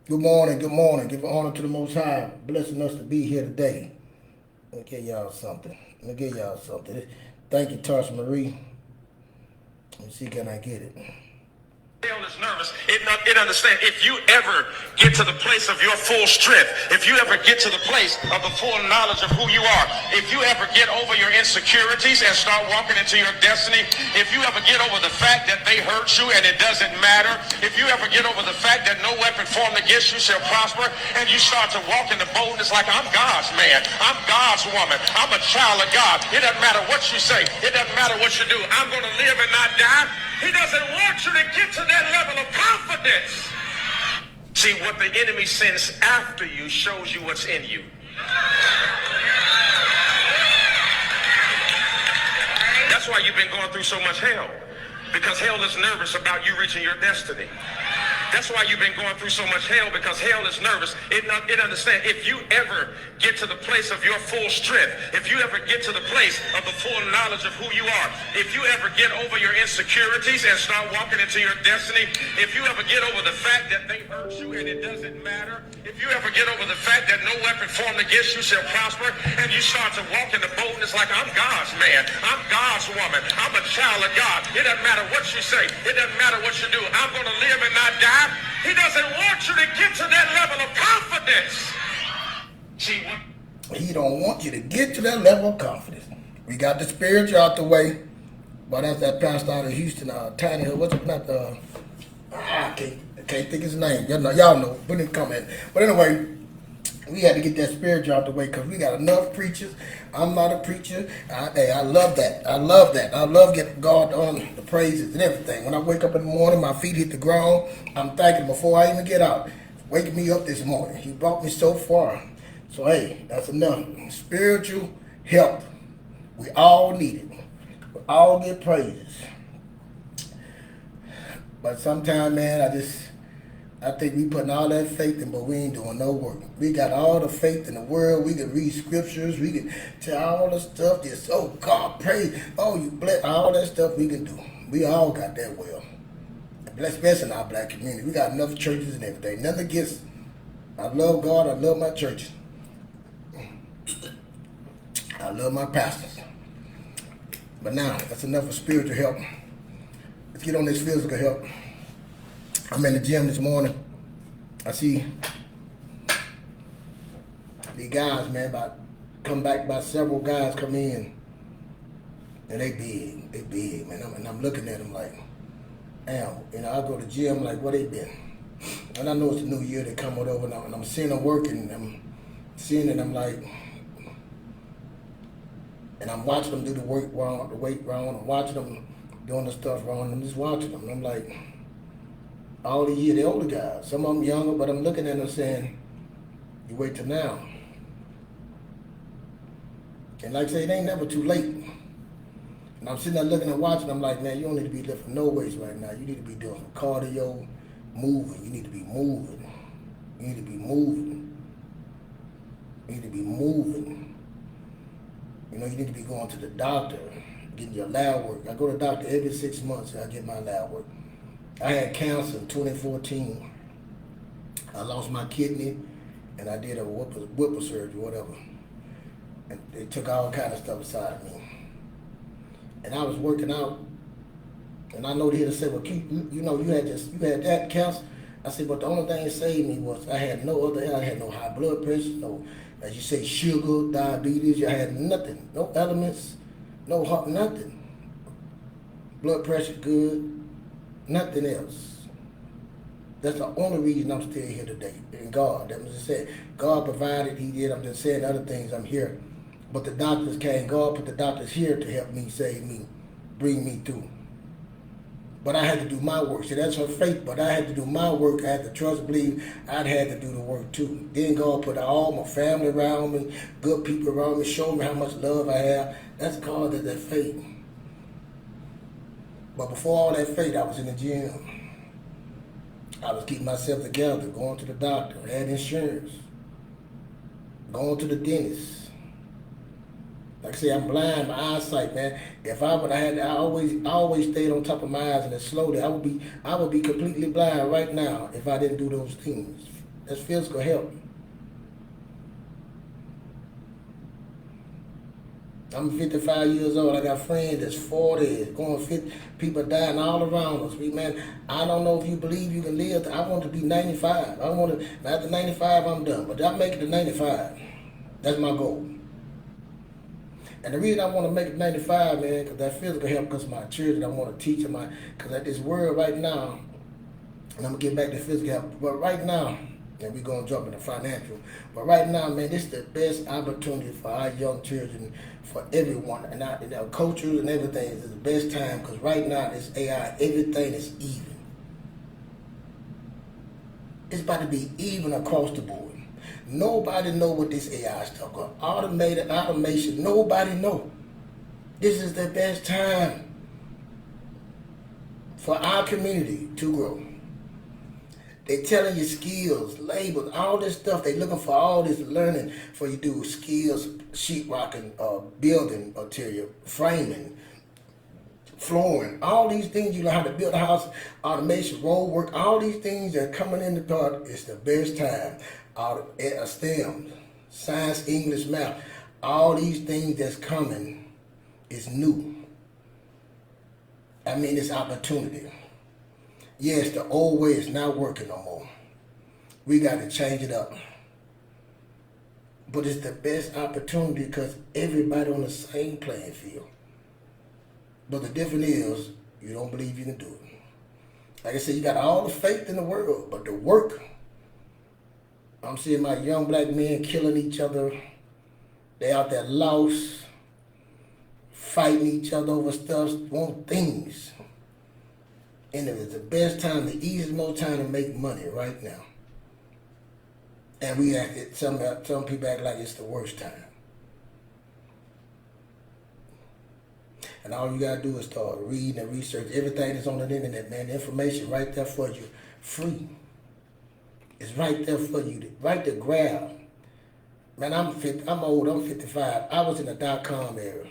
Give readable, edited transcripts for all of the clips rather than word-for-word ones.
Good morning, good morning. Give honor to the Most High, blessing us to be here today. Let me give y'all something. Thank you, Tasha Marie. Let me see, can I get it? Hell is nervous. It understands. If you ever get to the place of your full strength, if you ever get to the place of the full knowledge of who you are, if you ever get over your insecurities and start walking into your destiny, if you ever get over the fact that they hurt you and it doesn't matter, if you ever get over the fact that no weapon formed against you shall prosper, and you start to walk in the boldness like, I'm God's man, I'm God's woman, I'm a child of God. It doesn't matter what you say, it doesn't matter what you do. I'm going to live and not die. He doesn't want you to get to that level of confidence. See, what the enemy sends after you shows you what's in you. That's why you've been going through so much hell. Because hell is nervous about you reaching your destiny. That's why you've been going through so much hell, because hell is nervous. It understands. If you ever get to the place of your full strength, if you ever get to the place of the full knowledge of who you are, if you ever get over your insecurities and start walking into your destiny, if you ever get over the fact that they hurt you and it doesn't matter, if you ever get over the fact that no weapon formed against you shall prosper, and you start to walk in the boldness like, I'm God's man, I'm God's woman, I'm a child of God. It doesn't matter what you say, it doesn't matter what you do. I'm going to live and not die. He doesn't want you to get to that level of confidence. See what? He don't want you to get to that level of confidence. We got the spiritual out the way, but that's that pastor out of Houston, Tiny Hill. What's it? Not I can't think his name. Y'all know. Put in the comment. But anyway, we had to get that spiritual out the way because we got enough preachers. I'm not a preacher. I love that. I love getting God on the praises and everything. When I wake up in the morning, my feet hit the ground. I'm thanking before I even get out. Waking me up this morning. He brought me so far. So hey, that's enough. Spiritual help. We all need it. We all get praises. But sometimes, man, I think we putting all that faith in, but we ain't doing no work. We got all the faith in the world. We can read scriptures. We can tell all the stuff. Just, oh, God, praise. Oh, you bless. All that stuff we can do. We all got that well. Especially in our black community. We got enough churches and everything. Nothing against. I love God. I love my church. I love my pastors. But now, that's enough of spiritual help. Let's get on this physical help. I'm in the gym this morning. I see the guys, man, about several guys come in, and they big, man. And I'm looking at them like, damn, I go to the gym like, where they been? And I know it's a new year, they come over, and I'm seeing them working, and I'm seeing it, I'm like, and I'm watching them do the weight round, I'm watching them doing the stuff wrong, I'm just watching them, and I'm like, all the year, the older guys. Some of them younger, but I'm looking at them saying, you wait till now. And like I say, it ain't never too late. And I'm sitting there looking and watching, I'm like, man, you don't need to be lifting no weights right now. You need to be doing some cardio, moving. You need to be moving. You need to be moving. You need to be moving. You need to be going to the doctor, getting your lab work. I go to the doctor every 6 months, I get my lab work. I had cancer in 2014. I lost my kidney, and I did a Whipple surgery, whatever. And they took all kind of stuff aside of me. And I was working out, and I know they had to say, well, you had that cancer. I said, but the only thing that saved me was I had no high blood pressure, no, as you say, sugar, diabetes. I had nothing, no elements, no heart, nothing. Blood pressure good. Nothing else. That's the only reason I'm still here today. And God, that was just said. God provided, He did. I'm just saying other things. I'm here. But the doctors came. God put the doctors here to help me, save me, bring me through. But I had to do my work. See, that's her faith. But I had to do my work. I had to trust, believe. I had to do the work too. Then God put all my family around me, good people around me, show me how much love I have. That's God, that faith. But before all that faith, I was in the gym. I was keeping myself together, going to the doctor, had insurance, going to the dentist. Like I say, I'm blind, my eyesight, man. If I would have had, I always stayed on top of my eyes, and then slowly, I would be completely blind right now if I didn't do those things. That's physical health. I'm 55 years old. I got friends that's 40, going 50. People dying all around us. Man, I don't know if you believe you can live. I want to be 95. I want to, after 95, I'm done. But I make it to 95. That's my goal. And the reason I want to make it 95, man, because that physical health, because my children, I want to teach them. Because at this world right now, and I'm going to get back to physical health, but right now, and we're going to jump into financial. But right now, man, this is the best opportunity for our young children, for everyone. And our culture and everything is the best time, because right now, this AI, everything is even. It's about to be even across the board. Nobody know what this AI stuff is. Automation, nobody know. This is the best time for our community to grow. They telling you skills, labels, all this stuff. They looking for all this learning for you to do skills, sheetrocking, building material, framing, flooring, all these things. You know how to build a house, automation, road work, all these things that are coming in the dark. It's the best time. STEM, science, English, math, all these things that's coming is new. I mean, it's opportunity. Yes, the old way is not working no more. We got to change it up. But it's the best opportunity because everybody on the same playing field. But the difference is, you don't believe you can do it. Like I said, you got all the faith in the world, but the work, I'm seeing my young black men killing each other. They out there lost, fighting each other over stuff, want things. And it is the best time, the easiest most time to make money right now. And we act, some people act like it's the worst time. And all you gotta do is start reading and research everything that's on the internet, man. The information right there for you, free. It's right there for you, right to grab. Man, I'm old, I'm 55. I was in the .com era.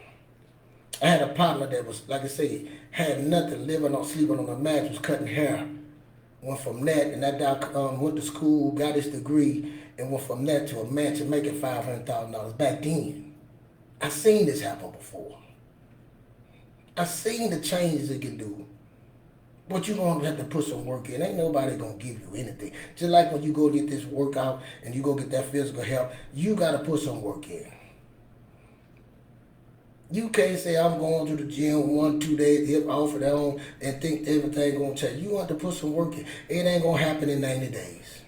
I had a partner that was, like I say, had nothing, sleeping on a mattress, cutting hair. Went from that, and that went to school, got his degree, and went from that to a mansion making $500,000 back then. I seen this happen before. I seen the changes it can do. But you're going to have to put some work in. Ain't nobody going to give you anything. Just like when you go get this workout and you go get that physical health, you got to put some work in. You can't say, I'm going to the gym 1-2 days, hip off and on, and think everything going to change. You want to put some work in. It ain't going to happen in 90 days.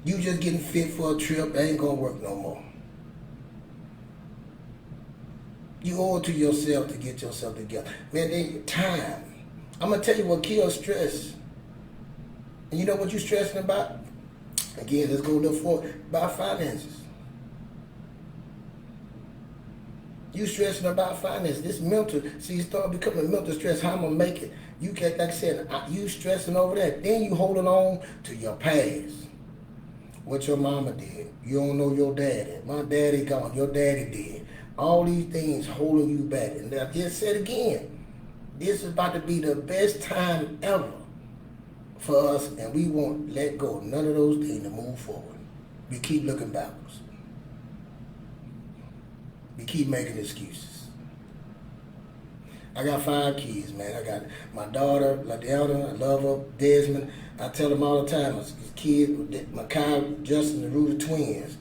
You just getting fit for a trip, it ain't going to work no more. You owe it to yourself to get yourself together. Man, there's time. I'm going to tell you what kills stress. And you know what you're stressing about? Again, let's go a little forward. About finances. You stressing about finances. This mental, see, you start becoming mental stress. How I'm going to make it? You get, like I said, you stressing over that. Then you holding on to your past. What your mama did. You don't know your daddy. My daddy gone. Your daddy did. All these things holding you back. And I just said again, this is about to be the best time ever for us, and we won't let go of none of those things to move forward. We keep looking backwards. We keep making excuses. I got 5 kids, man. I got my daughter, LaDelta, I love her, Desmond. I tell them all the time, his kids, Makai, Justin, the Rudy twins.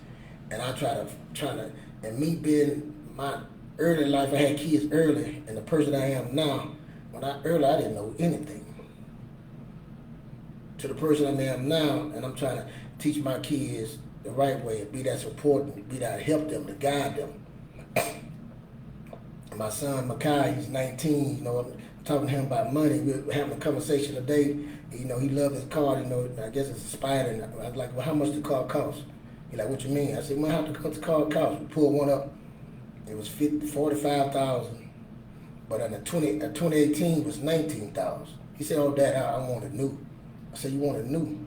And I try to, and me being my early life, I had kids early, and the person I am now, I didn't know anything. To the person I am now, and I'm trying to teach my kids the right way, be that supporting, be that help them, to guide them. My son Makai, he's 19. You know, I'm talking to him about money. We're having a conversation today. You know, he loved his car. You know, I guess it's a Spider. And I was like, well, how much the car cost? He's like, what you mean? I said, well, how much the car cost? We pulled one up. It was $45,000. But in 2018 was $19,000. He said, oh, Dad, I want it new. I said, you want it new?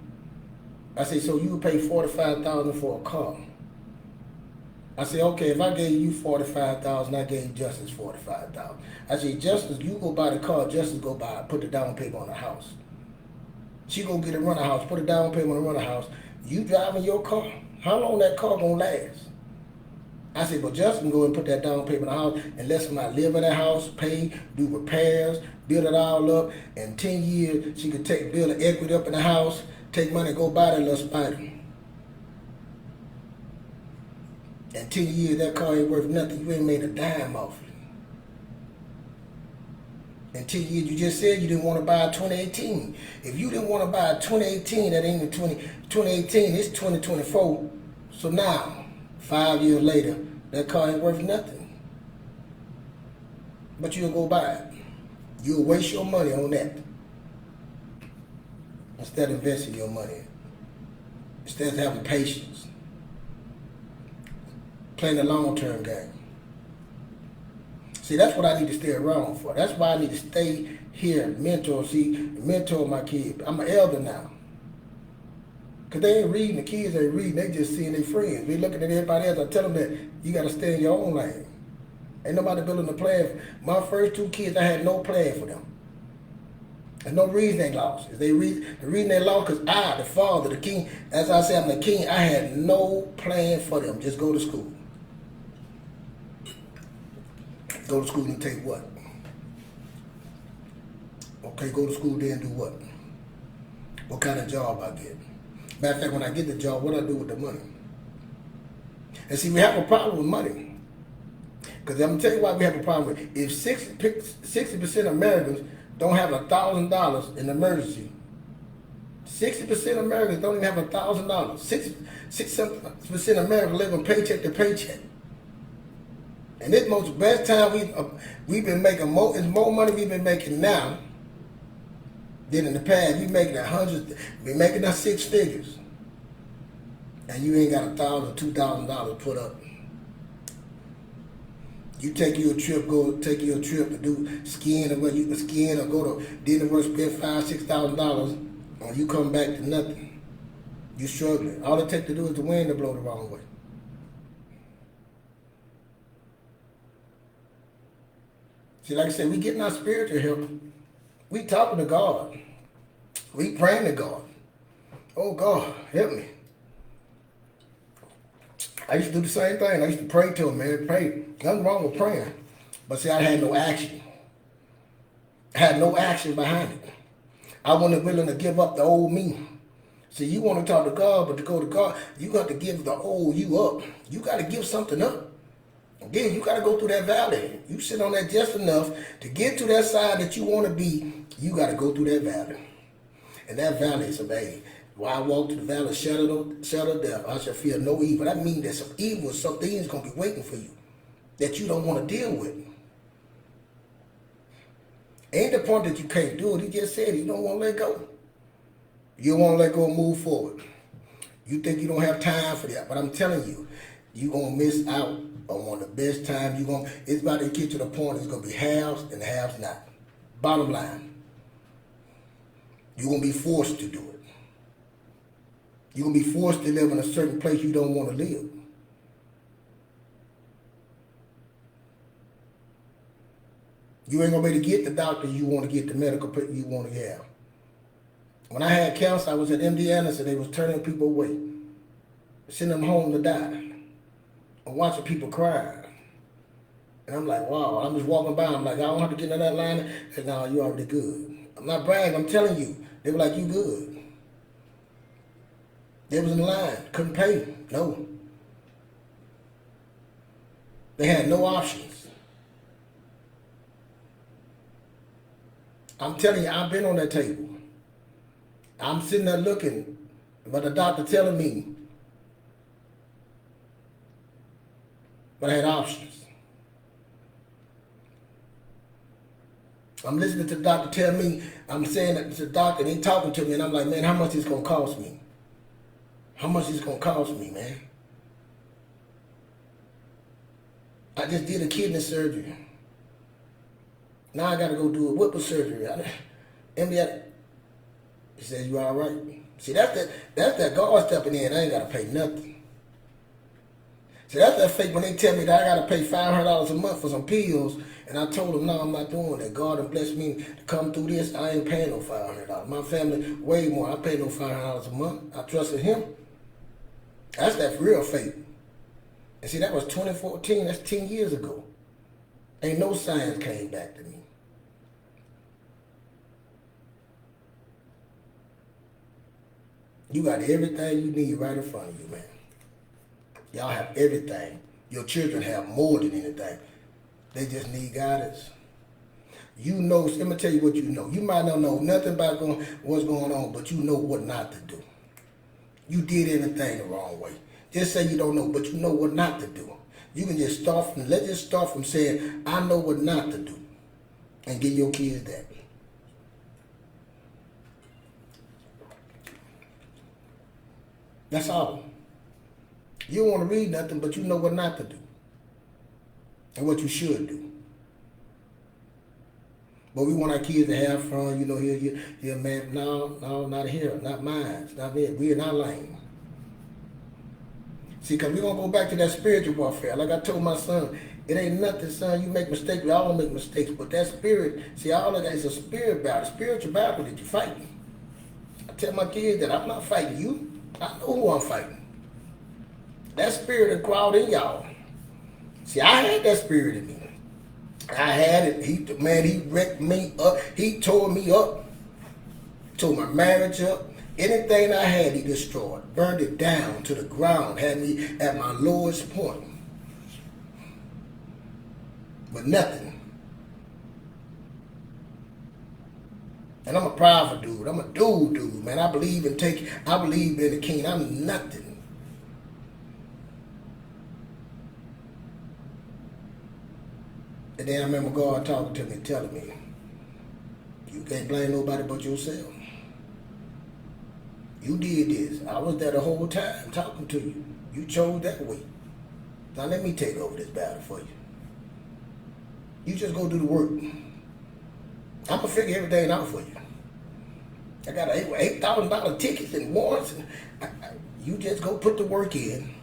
I said, so you would pay $45,000 for a car. I said, okay, if I gave you $45,000, I gave Justice $45,000. I said, Justice, you go buy the car, Justice go buy, put the down payment on the house. She gonna get a rental house, put a down payment on a rental house. You driving your car? How long that car gonna last? I said, but Justin go and put that down payment on the house and let somebody live in that house, pay, do repairs, build it all up. In 10 years, she could build an equity up in the house, take money and go buy that little spider. In 10 years, that car ain't worth nothing. You ain't made a dime off it. In 10 years, you just said you didn't want to buy a 2018. If you didn't want to buy a 2018, that ain't 2018, it's 2024. So now, 5 years later, that car ain't worth nothing. But you'll go buy it. You'll waste your money on that. Instead of investing your money. Instead of having patience. Playing the long-term game. See, that's what I need to stay around for. That's why I need to stay here, mentor my kids. I'm an elder now. Because they ain't reading, the kids ain't reading, they just seeing their friends. They looking at everybody else. I tell them that you got to stay in your own lane. Ain't nobody building a plan. My first 2 kids, I had no plan for them. There's no reason they lost. The reason they lost because I, the father, the king, as I said, I'm the king, I had no plan for them. Just go to school. Go to school and take what? Okay, go to school then do what? What kind of job I get? Matter of fact, when I get the job, what I do with the money? And see, we have a problem with money. Because I'm going to tell you why we have a problem with it. If 60% of Americans don't have $1,000 in emergency, 60% of Americans don't even have $1,000. 60% of Americans live on paycheck to paycheck. And this most best time we've been making more money we've been making now than in the past. We making we making that 6 figures, and you ain't got $1,000, $2,000 put up. You take you a trip to do skiing, or where you can skiing, or go to dinner, work, spend $5,000, $6,000, and you come back to nothing. You struggling. All it takes to do is the wind to blow the wrong way. See, like I said, we getting our spiritual help. We talking to God. We praying to God. Oh, God, help me. I used to do the same thing. I used to pray to him, man. Pray. Nothing wrong with praying. But see, I had no action. I had no action behind it. I wasn't willing to give up the old me. See, you want to talk to God, but to go to God, you got to give the old you up. You got to give something up. Again, you got to go through that valley. You sit on that just enough to get to that side that you want to be. You got to go through that valley. And that valley is amazing. While I walk through the valley of shadow of death, I shall fear no evil. That means that some evil, some things going to be waiting for you that you don't want to deal with. Ain't the point that you can't do it. He just said you don't want to let go. You don't want to let go and move forward. You think you don't have time for that. But I'm telling you, you're going to miss out on one of the best times. It's about to get to the point it's going to be haves and haves not. Bottom line, you're going to be forced to do it. You're going to be forced to live in a certain place you don't want to live. You ain't going to be able to get the doctor you want to get, the medical you want to have. When I had cancer, I was at MD Anderson. They was turning people away, sending them home to die. I'm watching people cry. And I'm like, wow. I'm just walking by. I'm like, I don't have to get in that line. They said, no, you already good. I'm not bragging. I'm telling you. They were like, you good. They was in line. Couldn't pay. No. They had no options. I'm telling you, I've been on that table. I'm sitting there looking, but the doctor telling me, but I had options. I'm listening to the doctor tell me, I'm saying that to the doctor, and he talking to me, and I'm like, man, how much is it going to cost me? How much is it going to cost me, man? I just did a kidney surgery. Now I got to go do a whipper surgery. He says, you all right? See, that's that God stepping in. I ain't got to pay nothing. See, that's that fake when they tell me that I got to pay $500 a month for some pills, and I told them, no, I'm not doing that. God has blessed me to come through this. I ain't paying no $500. My family, way more. I pay no $500 a month. I trusted him. That's that real faith. And see, that was 2014. That's 10 years ago. Ain't no signs came back to me. You got everything you need right in front of you, man. Y'all have everything. Your children have more than anything. They just need guidance. You know, let me tell you what you know. You might not know nothing about what's going on, but you know what not to do. You did everything the wrong way. Just say you don't know, but you know what not to do. You can just let's just start from saying, I know what not to do. And give your kids that. That's all. You don't want to read nothing, but you know what not to do. And what you should do. But we want our kids to have fun, you know, here, man, no, not here, not mine, it's not it. We're in our lane. See, because we're going to go back to that spiritual warfare. Like I told my son, it ain't nothing, son, you make mistakes, we all make mistakes, but that spirit, see, all of that is a spirit battle, spiritual battle that you're fighting. I tell my kids that I'm not fighting you. I know who I'm fighting. That spirit that crawled in y'all. See, I had that spirit in me. I had it. He wrecked me up. He tore me up. Tore my marriage up. Anything I had, he destroyed. Burned it down to the ground. Had me at my lowest point. But nothing. And I'm a prideful dude. I'm a dude, man. I believe in the king. I'm nothing. And then I remember God talking to me, telling me, you can't blame nobody but yourself. You did this. I was there the whole time talking to you. You chose that way. Now let me take over this battle for you. You just go do the work. I'm going to figure everything out for you. I got $8,000 tickets and warrants. And you just go put the work in.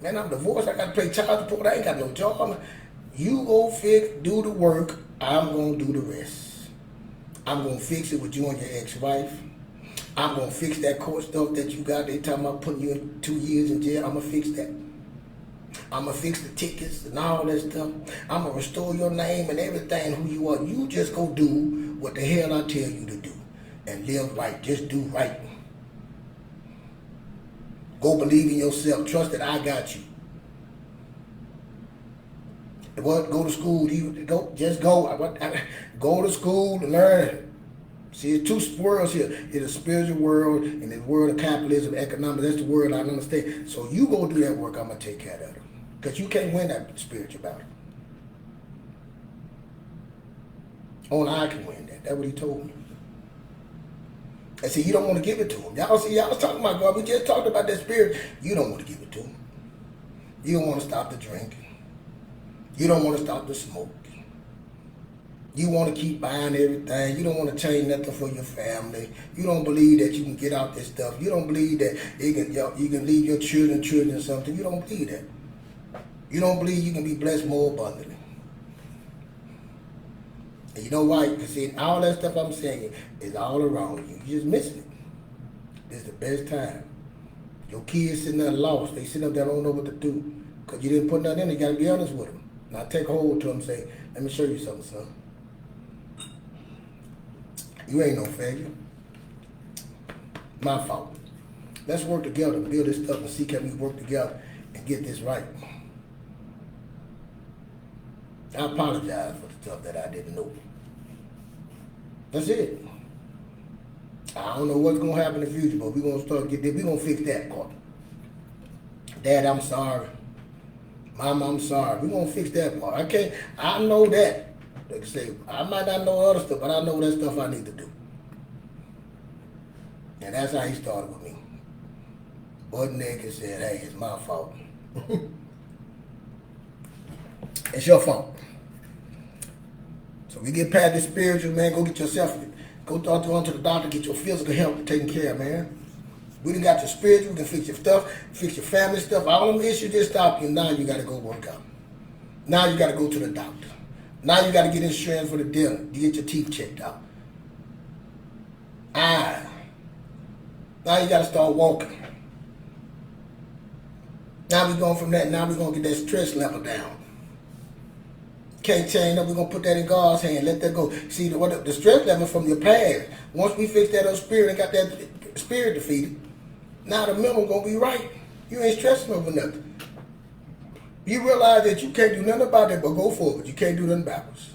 Man, I'm divorced. I got to pay child support. I ain't got no job. You go do the work. I'm going to do the rest. I'm going to fix it with you and your ex-wife. I'm going to fix that court stuff that you got. They talking about putting you in 2 years in jail. I'm going to fix that. I'm going to fix the tickets and all that stuff. I'm going to restore your name and everything who you are. You just go do what the hell I tell you to do. And live right. Just do right. Go believe in yourself. Trust that I got you. What? Go to school. Go to school and learn. See, there's two worlds here. It's a spiritual world and the world of capitalism, economics. That's the world I understand. So you go do that work. I'm going to take care of it. Because you can't win that spiritual battle. Only I can win that. That's what he told me. And see, you don't want to give it to him. Y'all was talking about God. We just talked about that spirit. You don't want to give it to him. You don't want to stop the drinking. You don't want to stop the smoking. You want to keep buying everything. You don't want to change nothing for your family. You don't believe that you can get out this stuff. You don't believe that you can leave your children something. You don't believe that. You don't believe you can be blessed more abundantly. And you know why? Because see, all that stuff I'm saying is all around you. You're just missing it. This is the best time. Your kids sitting there lost. They sitting up there don't know what to do. Because you didn't put nothing in. You got to be honest with them. Now take hold to them and say, let me show you something, son. You ain't no failure. My fault. Let's work together, build this stuff, and see can we work together and get this right. I apologize for the stuff that I didn't know. That's it. I don't know what's going to happen in the future, but we're going to start getting this. We're going to fix that part. Dad, I'm sorry. Mom, I'm sorry. We're going to fix that part. I know that. Like I say, I might not know other stuff, but I know that stuff I need to do. And that's how he started with me. Butt naked said, hey, it's my fault. It's your fault. So we get past the spiritual, man. Go get yourself, go talk to the doctor, get your physical health taken care of, man. We done got your spiritual, we can fix your stuff, fix your family stuff. All them issues just stop you. Now you got to go work out. Now you got to go to the doctor. Now you got to get insurance for the dinner. You get your teeth checked out. Now you got to start walking. Now we're going from that. Now we're going to get that stress level down. Can't change that. We're going to put that in God's hand. Let that go. See, the stress level from your past. Once we fix that up spirit and got that spirit defeated, now the mental going to be right. You ain't stressing over nothing. You realize that you can't do nothing about it but go forward. You can't do nothing backwards.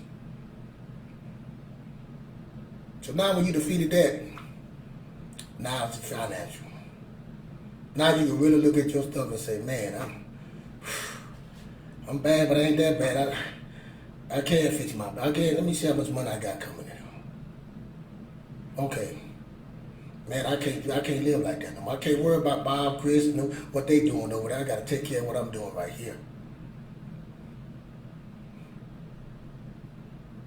So now when you defeated that, now it's financial. Now you can really look at your stuff and say, man, I'm bad, but I ain't that bad. I can't fix I can't. Let me see how much money I got coming in. Okay. Man, I can't live like that no more. I can't worry about Bob, Chris, and what they doing over there. I got to take care of what I'm doing right here.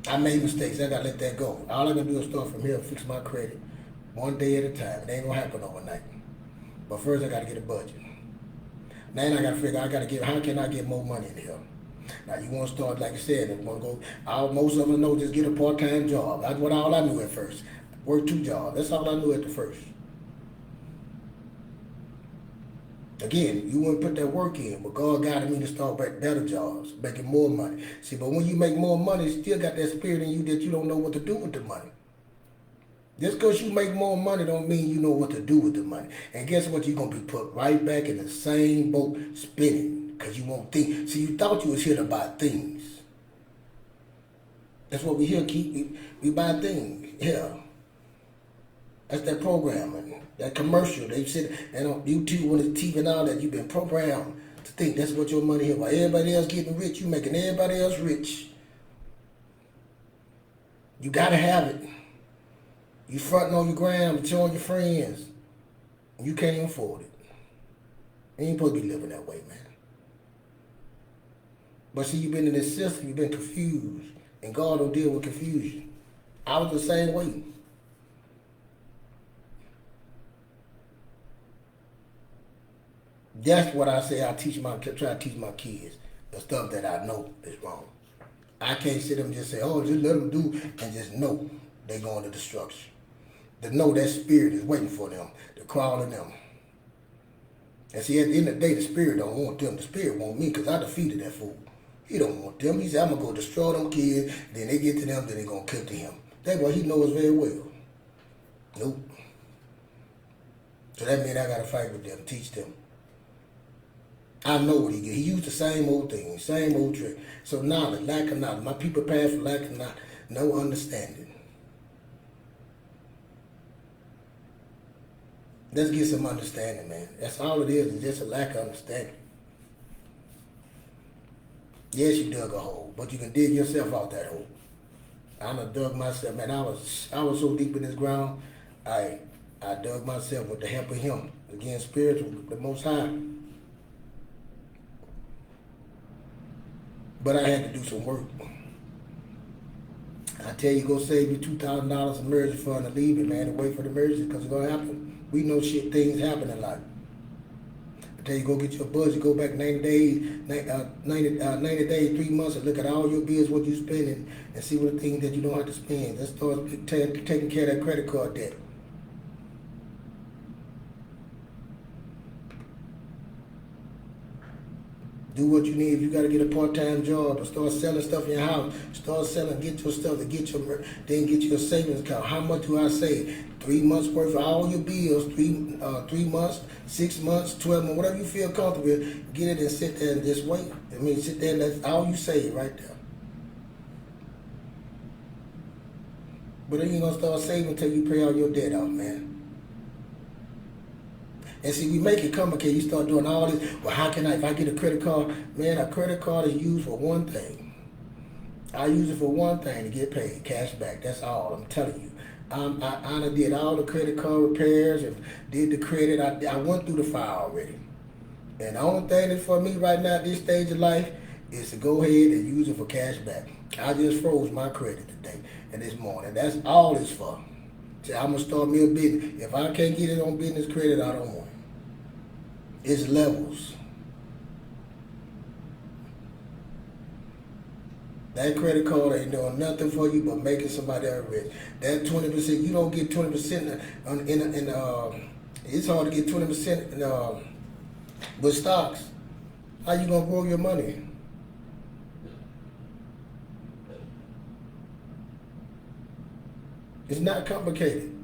I made mistakes. I got to let that go. All I can do is start from here and fix my credit one day at a time. It ain't going to happen overnight. But first, I got to get a budget. Then I got to figure, how can I get more money in here? Now, you want to start, like I said, if you want to go, most of us know just get a part-time job. That's what all I knew at first. Work 2 jobs. That's all I knew at the first. Again, you wouldn't put that work in, but God guided me to start better jobs, making more money. See, but when you make more money, you still got that spirit in you that you don't know what to do with the money. Just because you make more money don't mean you know what to do with the money. And guess what? You're going to be put right back in the same boat spinning because you won't think. See, you thought you was here to buy things. That's what we here keep. We buy things. Yeah. That's that programming, that commercial. They said, and on YouTube, on the TV and all that, you've been programmed to think that's what your money is. While everybody else getting rich, you making everybody else rich. You got to have it. You fronting on your gram, showing your friends, and you can't even afford it. You ain't supposed to be living that way, man. But see, you've been in this system, you've been confused, and God don't deal with confusion. I was the same way. That's what I say. Try to teach my kids the stuff that I know is wrong. I can't sit them and just say, oh, just let them do, and just know they're going to destruction. To know that spirit is waiting for them, to crawl in them. And see, at the end of the day, the spirit don't want them. The spirit want me because I defeated that fool. He don't want them. He said, I'm going to go destroy them kids. Then they get to them, then they're going to come to him. That's what he knows very well. Nope. So that means I got to fight with them, teach them. I know what he did. He used the same old thing, same old trick. So knowledge, lack of knowledge. My people pass for lack of knowledge, no understanding. Let's get some understanding, man. That's all it is just a lack of understanding. Yes, you dug a hole, but you can dig yourself out that hole. I done dug myself, man. I was so deep in this ground, I dug myself with the help of him. Again, spiritual, the Most High. But I had to do some work. I tell you, go save your $2,000 emergency fund and leave it, man, and wait for the emergency because it's going to happen. We know things happen in life. I tell you, go get your budget, go back 90 days, 90 days, 3 months, and look at all your bills, what you spending, and see what the things that you don't have to spend. Let's start taking care of that credit card debt. Do what you need. If you got to get a part-time job or start selling stuff in your house, start selling, get your stuff, then get your savings account. How much do I save? 3 months worth of all your bills, 3 months, 6 months, 12 months, whatever you feel comfortable with, get it and sit there and just wait. I mean, sit there and that's all you save right there. But then you're going to start saving until you pay all your debt off, man. And see, we make it complicated. You start doing all this. Well, how can if I get a credit card? Man, a credit card is used for one thing. I use it for one thing, to get paid, cash back. That's all, I'm telling you. I did all the credit card repairs and did the credit. I went through the file already. And the only thing that's for me right now at this stage of life is to go ahead and use it for cash back. I just froze my credit today and this morning. That's all it's for. Say, I'm gonna start me a business. If I can't get it on business credit, I don't want it. It's levels. That credit card ain't doing nothing for you but making somebody else rich. That 20%, you don't get 20% it's hard to get 20% with stocks. How you gonna grow your money? It's not complicated.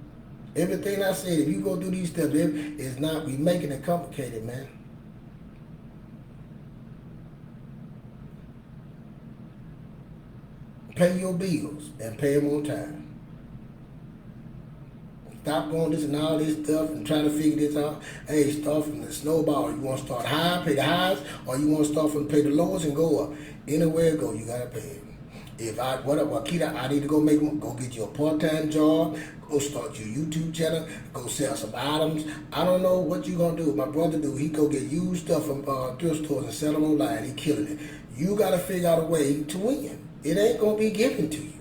Everything I said, if you go do these steps, it's not, we making it complicated, man. Pay your bills and pay them on time. Stop going this and all this stuff and trying to figure this out. Hey, start from the snowball. You want to start high, pay the highs, or you want to start from pay the lowest and go up. Anywhere it go, you gotta pay it. If I Wakita, I need to go get you a part-time job, go start your YouTube channel, go sell some items. I don't know what you gonna do. My brother do. He go get used stuff from thrift stores and sell them online. He killing it. You gotta figure out a way to win. It ain't gonna be given to you,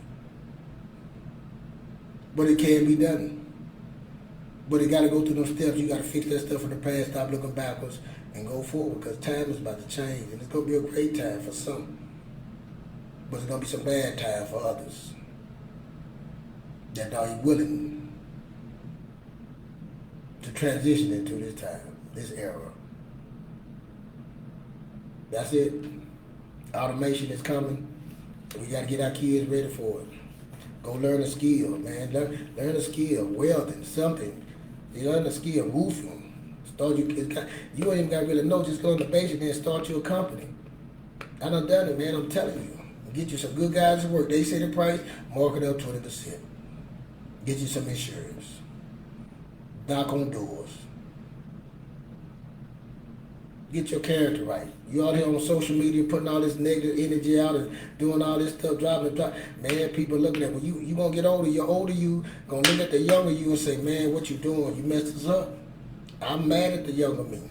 but it can be done. But it gotta go through those steps. You gotta fix that stuff from the past. Stop looking backwards and go forward, because time is about to change, and it's gonna be a great time for some. But it's going to be some bad time for others that are willing to transition into this time, this era. That's it. Automation is coming. We got to get our kids ready for it. Go learn a skill, man. Learn a skill, welding, something. You learn a skill, roofing. You ain't even got to really know. Just go in the basement and start your company. I done it, man. I'm telling you. Get you some good guys to work. They say the price, mark it up 20%. Get you some insurance. Knock on doors. Get your character right. You out here on social media putting all this negative energy out and doing all this stuff, driving. Man, people looking at, when you gonna get older, you're older, you gonna look at the younger you and say, man, what you doing? You messed us up. I'm mad at the younger me.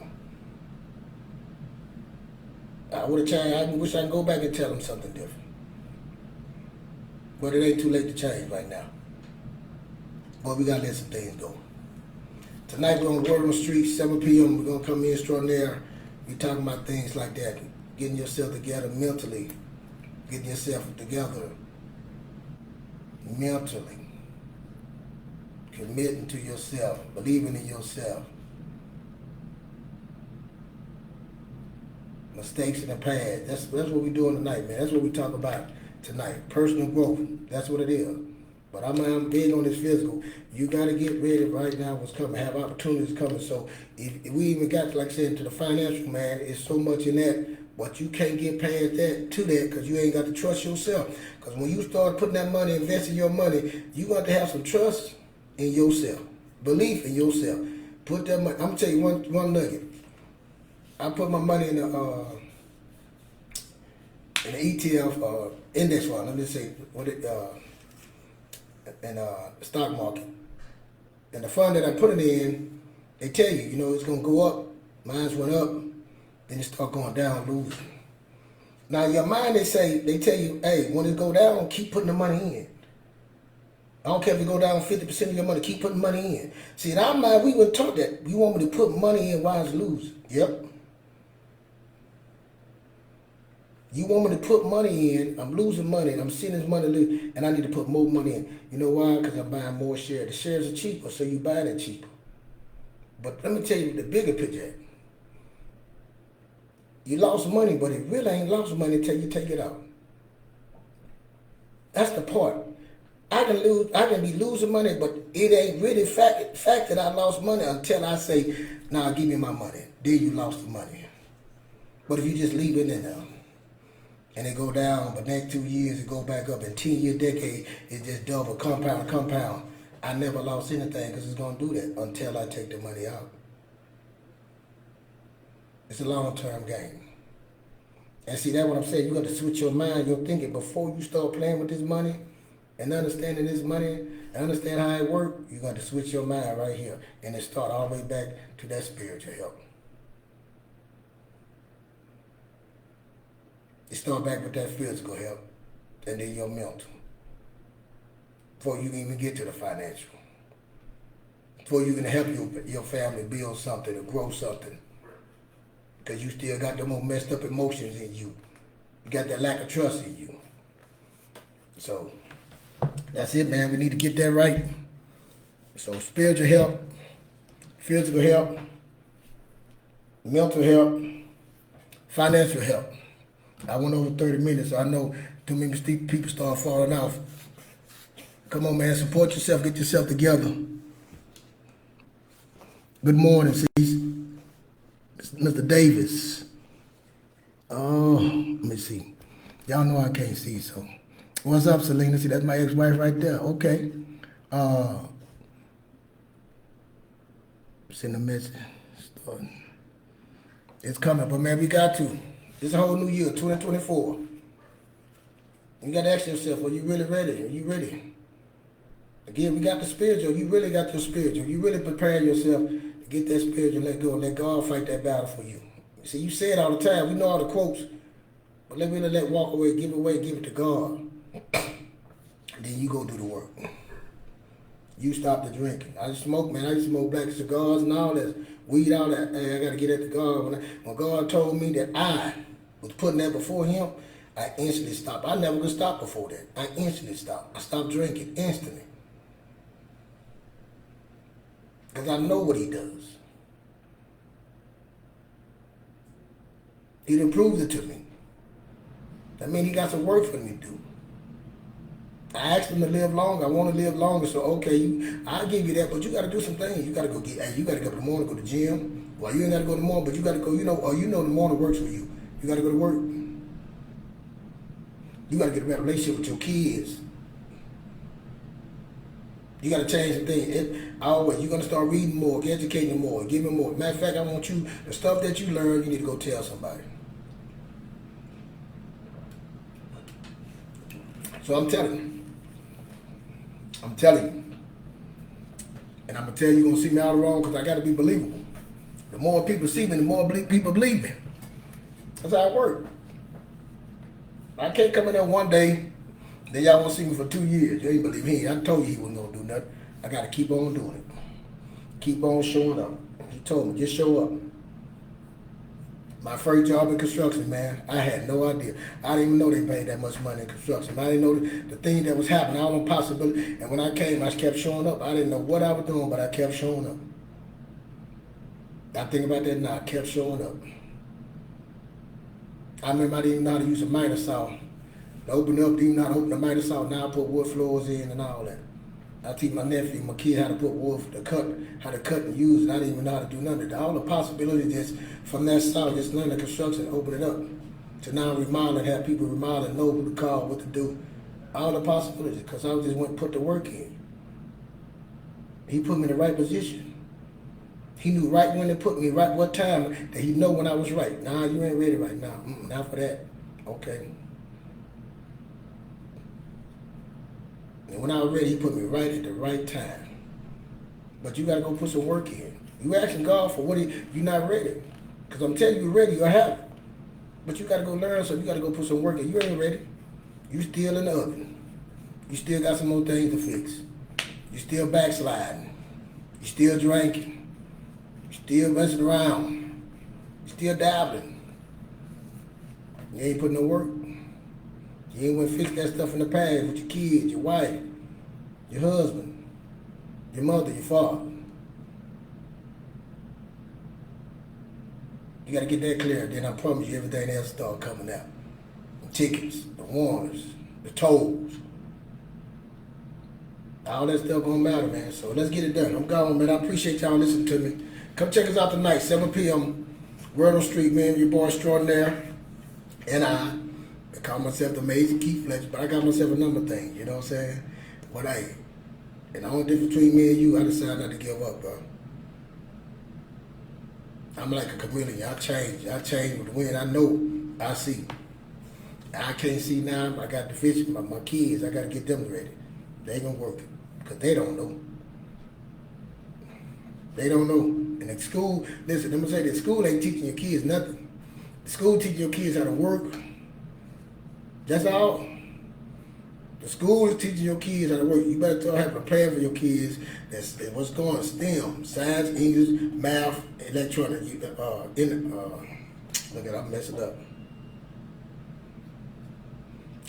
I would have changed. I wish I could go back and tell them something different. But it ain't too late to change right now. But we gotta let some things go. Tonight we're on Word on the Street, 7 p.m. We're gonna come in extraordinaire. We're talking about things like that. Getting yourself together mentally. Getting yourself together mentally. Committing to yourself. Believing in yourself. Mistakes in the past. That's what we're doing tonight, man. That's what we talk about tonight. Personal growth. That's what it is. But I'm big on this physical. You got to get ready right now what's coming. Have opportunities coming. So if we even got, like I said, to the financial, man, it's so much in that. But you can't get past that to that because you ain't got to trust yourself. Because when you start putting that money, investing your money, you got to have some trust in yourself. Belief in yourself. Put that money. I'm going to tell you one nugget. I put my money in the ETF index fund. Let me say what it in stock market. And the fund that I put it in, they tell you, it's gonna go up. Mine went up, then it start going down, losing. Now your mind, they tell you, hey, when it go down, keep putting the money in. I don't care if it go down 50% of your money, keep putting money in. See, in our mind, we were taught that. You want me to put money in while it's losing. Yep. You want me to put money in, I'm losing money, and I'm seeing this money lose, and I need to put more money in. You know why? Because I'm buying more shares. The shares are cheaper, so you buy it cheaper. But let me tell you the bigger picture. You lost money, but it really ain't lost money until you take it out. That's the part. I can be losing money, but it ain't really fact that I lost money until I say, nah, give me my money. Then you lost the money. But if you just leave it in there, and it go down, but next 2 years it go back up, and 10-year decade it just double, compound. I never lost anything because it's gonna do that until I take the money out. It's a long-term game. And see, that's what I'm saying. You got to switch your mind, your thinking before you start playing with this money and understanding this money and understand how it works. You got to switch your mind right here, and it start all the way back to that spiritual help. You start back with that physical help, and then your mental, before you even get to the financial. before you can help your family build something or grow something. Because you still got them old messed up emotions in you. You got that lack of trust in you. So, that's it, man. We need to get that right. So, spiritual help, physical help, mental help, financial help. I went over 30 minutes, so I know too many people start falling off. Come on, man. Support yourself. Get yourself together. Good morning, Mr. Davis. Oh, let me see. Y'all know I can't see, so. What's up, Selena? See, that's my ex-wife right there. Okay. Send a message. Starting. It's coming, but man, we got to. It's a whole new year, 2024. You got to ask yourself, are you really ready? Are you ready? Again, we got the spiritual. You really got your spiritual. You really preparing yourself to get that spiritual, let go, let God fight that battle for you. See, you say it all the time. We know all the quotes, but let walk away, give it to God. Then you go do the work. You stop the drinking. I smoke, man. I used to smoke black cigars and all that. Weed, all that. Hey, I got to get at the God. When God told me that I was putting that before him, I instantly stopped. I never could stop before that. I instantly stopped. I stopped drinking instantly. Because I know what he does. He done proved it to me. That means he got some work for me to do. I asked him to live longer. I want to live longer. So okay, I'll give you that, but you got to do some things. You got to go you got to get up in the morning, go to the gym. Well, you ain't got to go in the morning, but you got to go. The morning works for you. You got to go to work. You got to get a better relationship with your kids. You got to change the thing. You're going to start reading more, educating more, giving more. Matter of fact, I want you, the stuff that you learn, you need to go tell somebody. So I'm telling you. And I'm going to tell you, you're going to see me all wrong because I got to be believable. The more people see me, the more people believe me. That's how it works. I can't come in there one day, then y'all won't see me for 2 years. You ain't believe me. I told you he wasn't going to do nothing. I got to keep on doing it. Keep on showing up. He told me, just show up. My first job in construction, man, I had no idea. I didn't even know they paid that much money in construction. I didn't know the thing that was happening, all the possibilities. And when I came, I kept showing up. I didn't know what I was doing, but I kept showing up. I think about that now. I kept showing up. I remember I didn't even know how to use a miter saw. To open up, didn't know how to open the miter saw. Now I put wood floors in and all that. I teach my nephew, my kid, how to put wood, how to cut and use it. I didn't even know how to do none of that. All the possibilities just from that saw, just learn the construction, open it up. To now remodel and have people remodel and know who to call, what to do. All the possibilities, because I just went and put the work in. He put me in the right position. He knew right when to put me, right what time, that he know when I was right. Nah, you ain't ready right now. Not for that. Okay. And when I was ready, he put me right at the right time. But you got to go put some work in. You asking God for what you're not ready. Because I'm telling you, you're ready, you'll have it. But you got to go learn, so you got to go put some work in. You ain't ready. You still in the oven. You still got some more things to fix. You still backsliding. You still drinking. You still messing around. You still dabbling. You ain't putting no work. You ain't want to fix that stuff in the past with your kids, your wife, your husband, your mother, your father. You got to get that clear, then I promise you everything else start coming out. The tickets, the warrants, the tolls. All that stuff gonna matter, man. So let's get it done. I'm gone, man. I appreciate y'all listening to me. Come check us out tonight, 7 p.m. Word Street, man. Your boy Extraordinaire. And I call myself the Amazing Keith Fletcher, but I got myself a number thing, you know what I'm saying? But hey, and the only difference between me and you, I decided not to give up, bro. I'm like a chameleon. I change with the wind. I know, I see. I can't see now. I got the vision. My kids, I got to get them ready. They gonna work it, because they don't know. They don't know. And at school, listen, let me say this, school ain't teaching your kids nothing. The school teaching your kids how to work. That's all. The school is teaching your kids how to work. You better start having a plan for your kids. That's what's going on. STEM, science, English, math, electronics. Look at, I messed it up.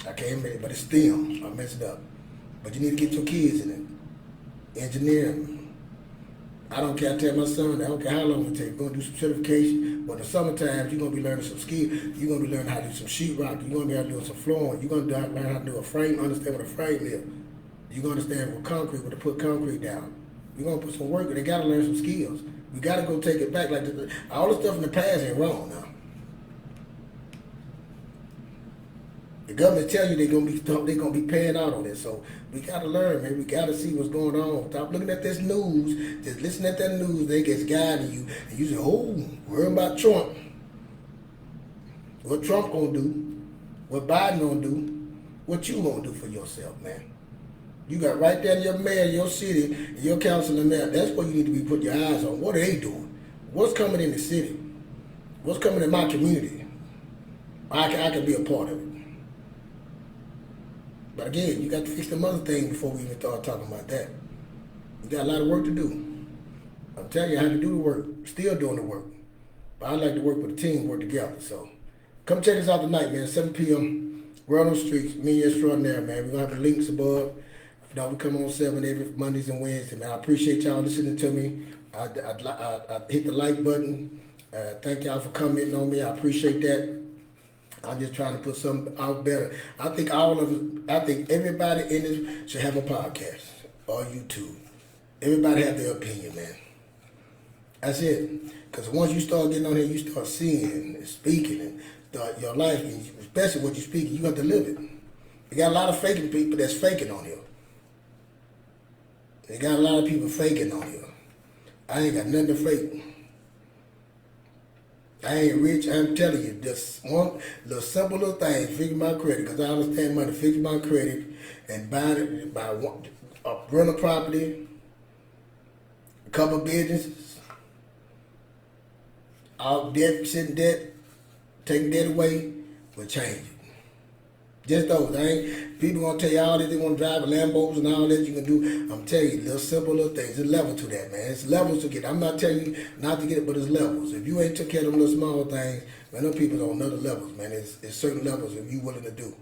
I can't remember, but it's STEM. I messed it up. But you need to get your kids in it. Engineering. I don't care. I tell my son, I don't care how long it takes. You're going to do some certification. But in the summertime, you're going to be learning some skills. You're going to be learning how to do some sheetrock. You're going to be able to do some flooring. You're going to learn how to do a frame, understand what a frame is. You're going to understand what concrete, what to put concrete down. You're going to put some work in. They got to learn some skills. We got to go take it back. Like all the stuff in the past ain't wrong now. The government tell you they're gonna be paying out on this, so we gotta learn, man. We gotta see what's going on. Stop looking at this news. Just listen at that news. They get guiding you, and you say, "Oh, worry about Trump. What Trump gonna do? What Biden gonna do? What you gonna do for yourself, man?" You got right there in your mayor, your city, your council and mayor. That's what you need to be putting your eyes on. What are they doing? What's coming in the city? What's coming in my community? I can be a part of it. But again, you got to fix them other things before we even start talking about that. You got a lot of work to do. I'm telling you how to do the work. Still doing the work. But I like to work with a team, work together. So come check us out tonight, man. 7 p.m. We're on the streets. Me Extraordinaire, man. We're going to have the links above. You know, we come on 7 every Mondays and Wednesdays, man. I appreciate y'all listening to me. I hit the like button. Thank y'all for commenting on me. I appreciate that. I'm just trying to put something out better. I think everybody in this should have a podcast or YouTube. Everybody have their opinion, man. That's it. Because once you start getting on here, you start seeing and speaking and start your life, and especially what you're speaking, you got to live it. You got a lot of faking people that's faking on here. You got a lot of people faking on here. I ain't got nothing to fake. I ain't rich, I'm telling you, just one little simple little thing, fix my credit, because I understand money, fix my credit, and run a property, a couple of businesses, all debt, sitting debt, taking debt away, will change it. Just those. People gonna tell you all that they want to drive a Lambos and all that you can do. I'm telling you, little simple little things. There's a level to that, man. It's levels to get. I'm not telling you not to get it, but it's levels. If you ain't took care of them little small things, man, them people on other levels, man. It's certain levels if you willing to do.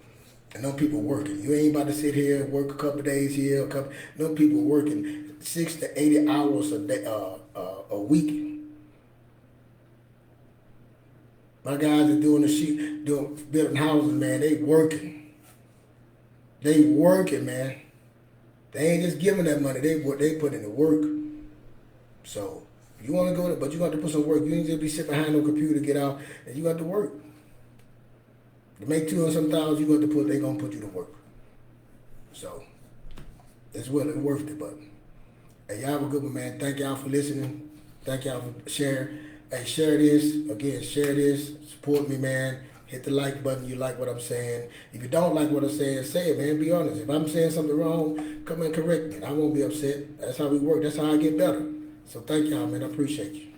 And them people working. You ain't about to sit here and work a couple of days here, them people working 60 to 80 hours a day, a week. My guys are doing building houses, man. They working. They working, man. They ain't just giving that money. They put in the work. So you want to go there, but you got to put some work. You ain't just be sitting behind no computer, get out, and you got to work. To make 200,000, you got to put. They gonna put you to work. So it's worth it. But hey, y'all have a good one, man. Thank y'all for listening. Thank y'all for sharing. Hey, share this. Again, share this. Support me, man. Hit the like button. You like what I'm saying. If you don't like what I'm saying, say it, man. Be honest. If I'm saying something wrong, come and correct me. I won't be upset. That's how we work. That's how I get better. So thank y'all, man. I appreciate you.